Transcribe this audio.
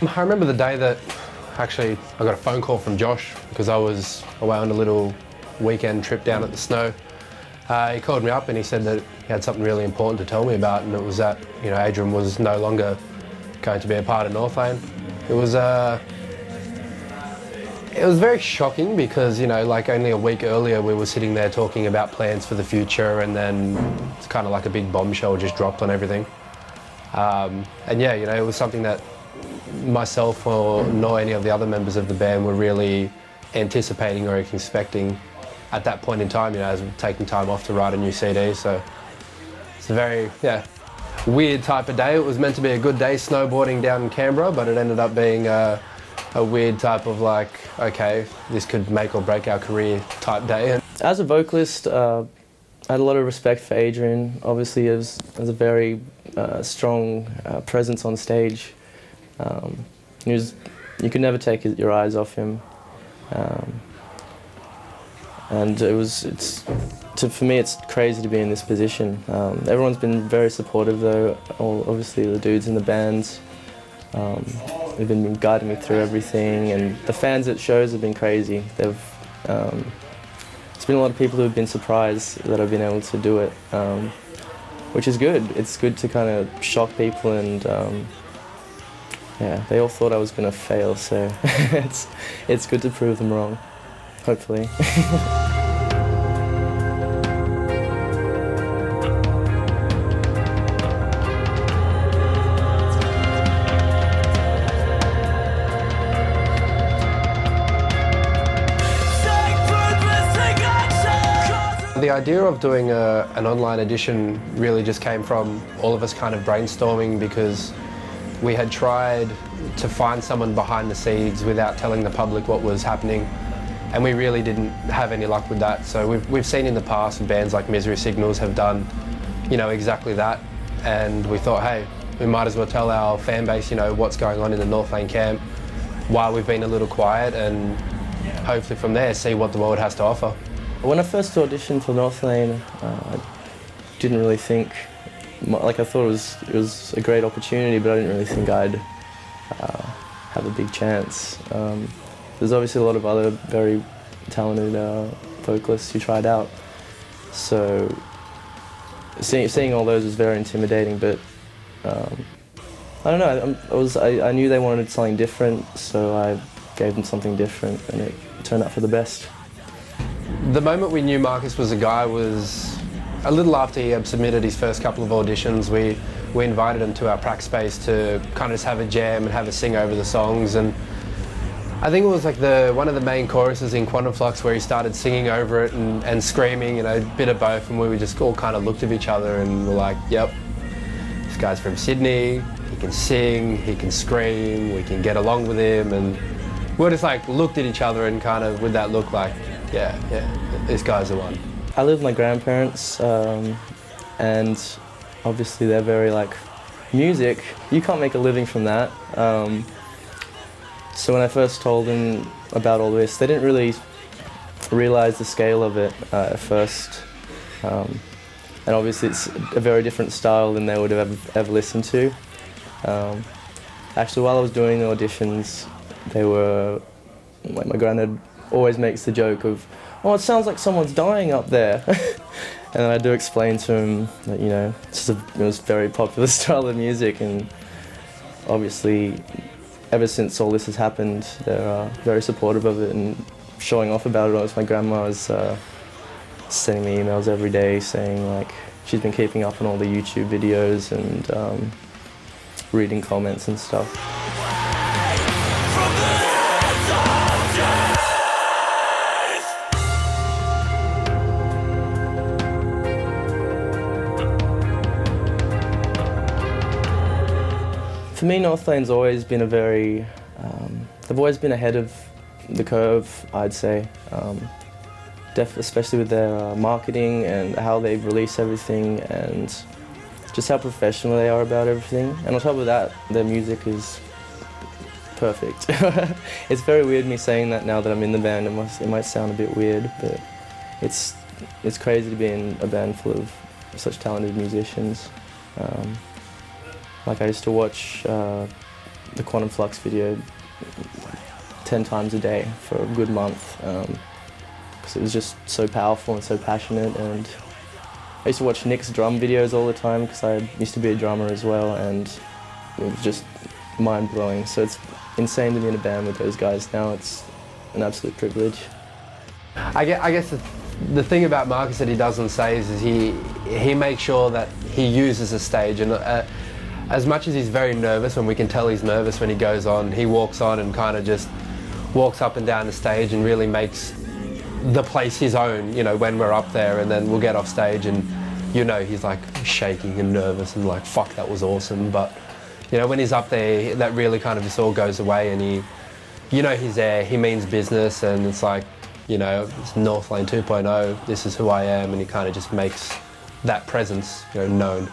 I remember the day that actually I got a phone call from Josh because I was away on a little weekend trip down at the snow. He called me up and he said that he had something really important to tell me about, and it was that, you know, Adrian was no longer going to be a part of Northlane. It was very shocking because, you know, like only a week earlier we were sitting there talking about plans for the future, and then it's kind of like a big bombshell just dropped on everything. And yeah, you know, it was something that myself nor any of the other members of the band were really anticipating or expecting at that point in time, you know, as we're taking time off to write a new CD. So it's a very, weird type of day. It was meant to be a good day snowboarding down in Canberra, but it ended up being a weird type of like, okay, this could make or break our career type day. As a vocalist, I had a lot of respect for Adrian. Obviously, he has a very strong presence on stage. You could never take your eyes off him. And for me, it's crazy to be in this position. Everyone's been very supportive though, obviously the dudes in the bands. They've been guiding me through everything, and the fans at shows have been crazy. There's been a lot of people who have been surprised that I've been able to do it, which is good. It's good to kind of shock people, and yeah, they all thought I was going to fail, so it's good to prove them wrong, hopefully. The idea of doing an online edition really just came from all of us kind of brainstorming, because we had tried to find someone behind the scenes without telling the public what was happening, and we really didn't have any luck with that. So we've seen in the past bands like Misery Signals have done, you know, exactly that, and we thought, hey, we might as well tell our fan base, you know, what's going on in the Northlane camp while we've been a little quiet, and hopefully from there see what the world has to offer. When I first auditioned for Northlane, I didn't really think, like I thought it was a great opportunity, but I didn't really think I'd have a big chance. There's obviously a lot of other very talented vocalists who tried out, so seeing all those was very intimidating, but I don't know, I knew they wanted something different, so I gave them something different, and it turned out for the best. The moment we knew Marcus was a guy was a little after he had submitted his first couple of auditions. We invited him to our prac space to kind of just have a jam and have a sing over the songs, and I think it was like one of the main choruses in Quantum Flux where he started singing over it and screaming, you know, a bit of both, and we just all kind of looked at each other and were like, yep, this guy's from Sydney, he can sing, he can scream, we can get along with him, and we just like looked at each other and kind of with that look like, yeah, this guy's the one. I live with my grandparents, and obviously they're very like, music, you can't make a living from that. So when I first told them about all this, they didn't really realise the scale of it at first. And obviously it's a very different style than they would have ever listened to. Actually, while I was doing the auditions, they were, like my granddad always makes the joke of, oh, it sounds like someone's dying up there. And I do explain to him that, you know, it was a very popular style of music, and obviously ever since all this has happened, they're very supportive of it and showing off about it. My grandma is sending me emails every day saying, like, she's been keeping up on all the YouTube videos and reading comments and stuff. For me, Northlane's always been they've always been ahead of the curve, I'd say. Especially with their marketing and how they release everything, and just how professional they are about everything. And on top of that, their music is perfect. It's very weird me saying that now that I'm in the band. It might sound a bit weird, but it's crazy to be in a band full of such talented musicians. Like I used to watch the Quantum Flux video 10 times a day for a good month because it was just so powerful and so passionate. And I used to watch Nick's drum videos all the time because I used to be a drummer as well, and it was just mind-blowing. So it's insane to be in a band with those guys now. It's an absolute privilege. I guess the thing about Marcus that he doesn't say is he makes sure that he uses the stage, and as much as he's very nervous, when we can tell he's nervous when he goes on, he walks on and kind of just walks up and down the stage and really makes the place his own, you know, when we're up there, and then we'll get off stage and, you know, he's like shaking and nervous and like, fuck, that was awesome. But, you know, when he's up there, that really kind of just all goes away, and he, you know, he's there, he means business, and it's like, you know, it's Northlane 2.0, this is who I am, and he kind of just makes that presence, you know, known.